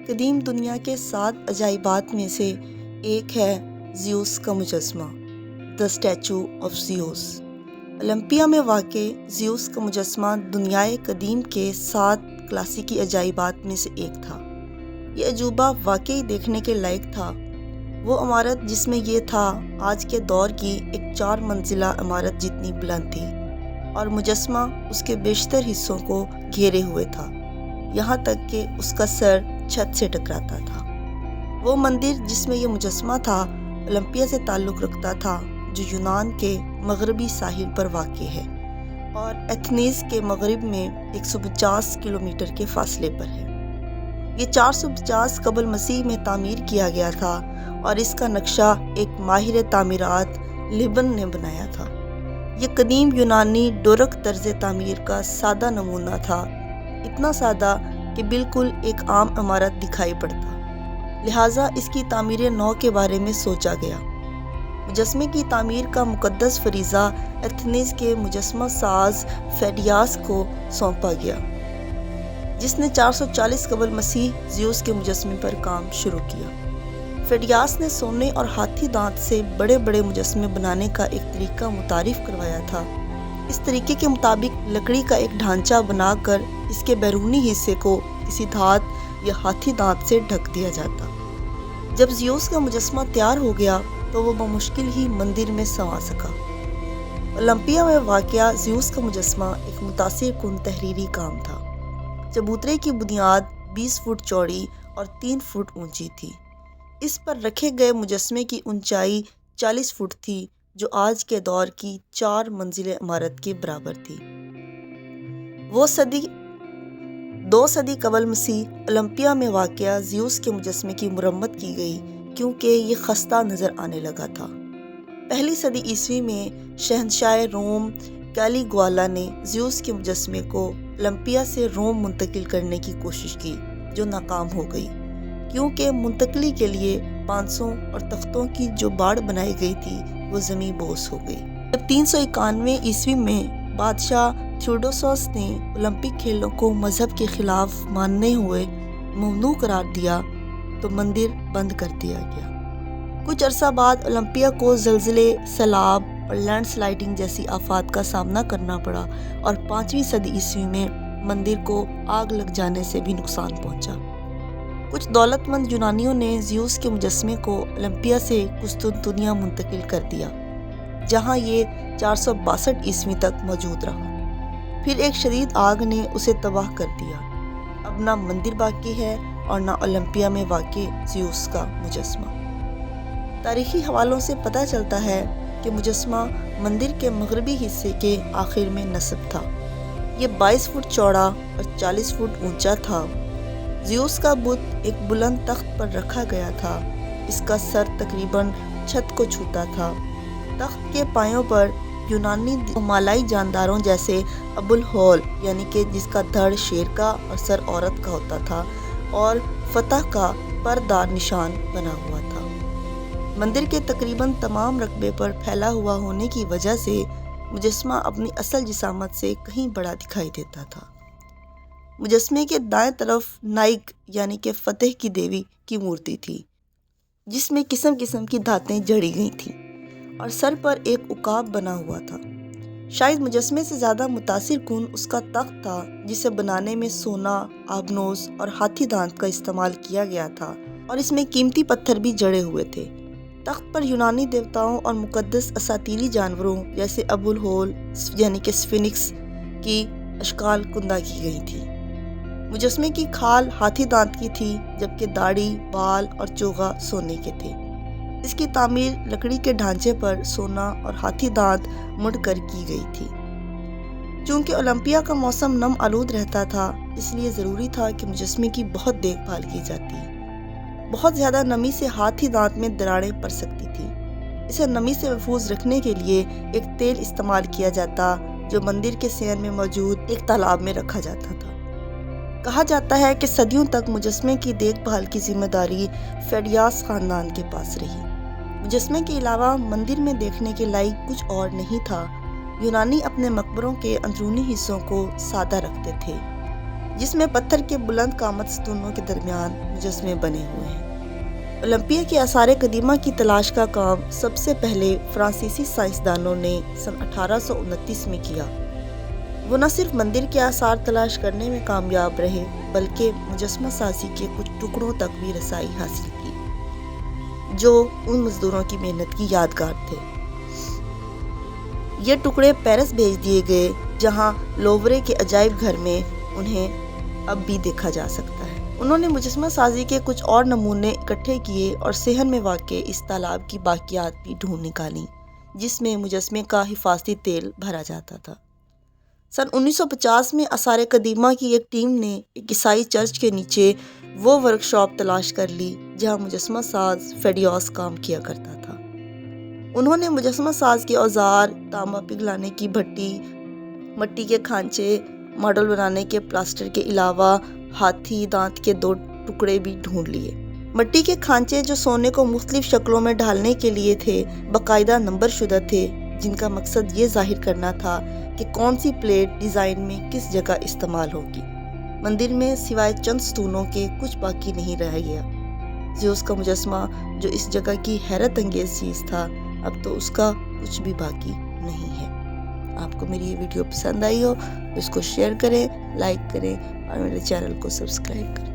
قدیم دنیا کے 7 عجائبات میں سے ایک ہے زیوس کا مجسمہ، دا اسٹیچو آف زیوس۔ اولمپیا میں واقع زیوس کا مجسمہ دنیائے قدیم کے 7 کلاسیکی عجائبات میں سے ایک تھا۔ یہ عجوبہ واقعی دیکھنے کے لائق تھا۔ وہ عمارت جس میں یہ تھا آج کے دور کی ایک 4 منزلہ عمارت جتنی بلند تھی، اور مجسمہ اس کے بیشتر حصوں کو گھیرے ہوئے تھا، یہاں تک کہ اس کا سر چھت سے ٹکراتا تھا۔ وہ مندر جس میں یہ مجسمہ تھا اولمپیا سے تعلق رکھتا تھا، جو یونان کے مغربی ساحل پر واقع ہے اور ایتھنز کے مغرب میں 150 کلومیٹر کے فاصلے پر ہے۔ یہ 450 قبل مسیح میں تعمیر کیا گیا تھا اور اس کا نقشہ ایک ماہر تعمیرات لیبن نے بنایا تھا۔ یہ قدیم یونانی ڈورک طرز تعمیر کا سادہ نمونہ تھا، اتنا سادہ کہ بالکل ایک عام عمارت دکھائی پڑتا، لہٰذا اس کی تعمیر نو کے بارے میں سوچا گیا۔ مجسمے کی تعمیر کا مقدس فریضہ ایتھنز کے مجسمہ ساز فیڈیاس کو سونپا گیا، جس نے 440 قبل مسیح زیوس کے مجسمے پر کام شروع کیا۔ فیڈیاس نے سونے اور ہاتھی دانت سے بڑے بڑے مجسمے بنانے کا ایک طریقہ متعارف کروایا تھا۔ اس طریقے کے مطابق لکڑی کا ایک ڈھانچہ بنا کر اس کے بیرونی حصے کو کسی دھات یا ہاتھی دانت سے ڈھک دیا جاتا۔ جب زیوس کا مجسمہ تیار ہو گیا تو وہ بمشکل ہی مندر میں سما سکا۔ اولمپیا میں واقع زیوس کا مجسمہ ایک متاثر کن تحریری کام تھا۔ چبوترے کی بنیاد 20 فٹ چوڑی اور 3 فٹ اونچی تھی۔ اس پر رکھے گئے مجسمے کی اونچائی 40 فٹ تھی، جو آج کے دور کی 4 منزلہ عمارت کے برابر تھی۔ 2 صدی قبل مسیح اولمپیا میں واقع زیوس کے مجسمے کی مرمت کی گئی کیونکہ یہ خستہ نظر آنے لگا تھا۔ پہلی صدی عیسوی میں شہنشاہ روم کیلیگوالا نے زیوس کے مجسمے کو اولمپیا سے روم منتقل کرنے کی کوشش کی، جو ناکام ہو گئی کیونکہ منتقلی کے لیے بانسوں اور تختوں کی جو باڑ بنائی گئی تھی وہ زمیں بوس ہو گئی۔ جب 391 عیسوی میں بادشاہ تھیوڈوسوس نے اولمپک کھیلوں کو مذہب کے خلاف ماننے ہوئے ممنوع قرار دیا تو مندر بند کر دیا گیا۔ کچھ عرصہ بعد اولمپیا کو زلزلے، سیلاب اور لینڈ سلائڈنگ جیسی آفات کا سامنا کرنا پڑا اور 5ویں صدی عیسوی میں مندر کو آگ لگ جانے سے بھی نقصان پہنچا۔ کچھ دولت مند یونانیوں نے زیوس کے مجسمے کو اولمپیا سے قسطنطنیہ منتقل کر دیا، جہاں یہ 462 عیسوی تک موجود رہا۔ پھر ایک شدید آگ نے اسے تباہ کر دیا۔ اب نہ مندر باقی ہے اور نہ اولمپیا میں واقع زیوس کا مجسمہ۔ تاریخی حوالوں سے پتہ چلتا ہے کہ مجسمہ مندر کے مغربی حصے کے آخر میں نصب تھا۔ یہ 22 فٹ چوڑا اور 40 فٹ اونچا تھا۔ زیوس کا بت ایک بلند تخت پر رکھا گیا تھا۔ اس کا سر تقریباً چھت کو چھوتا تھا۔ تخت کے پایوں پر یونانی مالائی جانداروں جیسے ابو الہول، یعنی کہ جس کا دھڑ شیر کا اور سر عورت کا ہوتا تھا، اور فتح کا پردار نشان بنا ہوا تھا۔ مندر کے تقریباً تمام رقبے پر پھیلا ہوا ہونے کی وجہ سے مجسمہ اپنی اصل جسامت سے کہیں بڑا دکھائی دیتا تھا۔ مجسمے کے دائیں طرف نائک یعنی کہ فتح کی دیوی کی مورتی تھی، جس میں قسم قسم کی دھاتیں جڑی گئی تھیں، اور سر پر ایک عقاب بنا ہوا تھا۔ شاید مجسمے سے زیادہ متاثر کن اس کا تخت تھا، جسے بنانے میں سونا، آبنوس اور ہاتھی دانت کا استعمال کیا گیا تھا، اور اس میں قیمتی پتھر بھی جڑے ہوئے تھے۔ تخت پر یونانی دیوتاؤں اور مقدس اساطیری جانوروں جیسے ابو الہول یعنی کہ اسفنکس کی اشکال کندہ کی گئی تھی۔ مجسمے کی کھال ہاتھی دانت کی تھی، جبکہ داڑھی، بال اور چوغا سونے کے تھے۔ اس کی تعمیر لکڑی کے ڈھانچے پر سونا اور ہاتھی دانت مڑ کر کی گئی تھی۔ چونکہ اولمپیا کا موسم نم آلود رہتا تھا، اس لیے ضروری تھا کہ مجسمے کی بہت دیکھ بھال کی جاتی۔ بہت زیادہ نمی سے ہاتھی دانت میں دراڑیں پڑ سکتی تھی۔ اسے نمی سے محفوظ رکھنے کے لیے ایک تیل استعمال کیا جاتا، جو مندر کے سین میں موجود ایک تالاب میں رکھا جاتا تھا۔ کہا جاتا ہے کہ صدیوں تک مجسمے کی دیکھ بھال کی ذمہ داری فیڈیاس خاندان کے پاس رہی۔ مجسمے کے علاوہ مندر میں دیکھنے کے لائق کچھ اور نہیں تھا۔ یونانی اپنے مقبروں کے اندرونی حصوں کو سادہ رکھتے تھے، جس میں پتھر کے بلند قامت ستونوں کے درمیان مجسمے بنے ہوئے ہیں۔ اولمپیا کے آثار قدیمہ کی تلاش کا کام سب سے پہلے فرانسیسی سائنسدانوں نے سن 1829 میں کیا۔ وہ نہ صرف مندر کے آثار تلاش کرنے میں کامیاب رہے بلکہ مجسمہ سازی کے کچھ ٹکڑوں تک بھی رسائی حاصل کی جو ان مزدوروں کی محنت کی یادگار تھے۔ یہ ٹکڑے پیرس بھیج دیے گئے جہاں لوورے کے عجائب گھر میں انہیں اب بھی دیکھا جا سکتا ہے۔ انہوں نے مجسمہ سازی کے کچھ اور نمونے اکٹھے کیے اور صحن میں واقع اس تالاب کی باقیات بھی ڈھونڈ نکالی جس میں مجسمے کا حفاظتی تیل بھرا جاتا تھا۔ سن 1950 میں آثار قدیمہ کی ایک ٹیم نے ایک عیسائی چرچ کے نیچے وہ ورکشاپ تلاش کر لی جہاں مجسمہ ساز فیڈیوس کام کیا کرتا تھا۔ انہوں نے مجسمہ ساز کے اوزار، تانبا پگھلانے کی بھٹی، مٹی کے کھانچے، ماڈل بنانے کے پلاسٹر کے علاوہ ہاتھی دانت کے 2 ٹکڑے بھی ڈھونڈ لیے۔ مٹی کے کھانچے جو سونے کو مختلف شکلوں میں ڈھالنے کے لیے تھے باقاعدہ نمبر شدہ تھے جن کا مقصد یہ ظاہر کرنا تھا کہ کون سی پلیٹ ڈیزائن میں کس جگہ استعمال ہوگی۔ مندر میں سوائے چند ستونوں کے کچھ باقی نہیں رہ گیا۔ زیوس کا مجسمہ جو اس جگہ کی حیرت انگیز چیز تھا اب تو اس کا کچھ بھی باقی نہیں ہے۔ آپ کو میری یہ ویڈیو پسند آئی ہو تو اس کو شیئر کریں، لائک کریں اور میرے چینل کو سبسکرائب کریں۔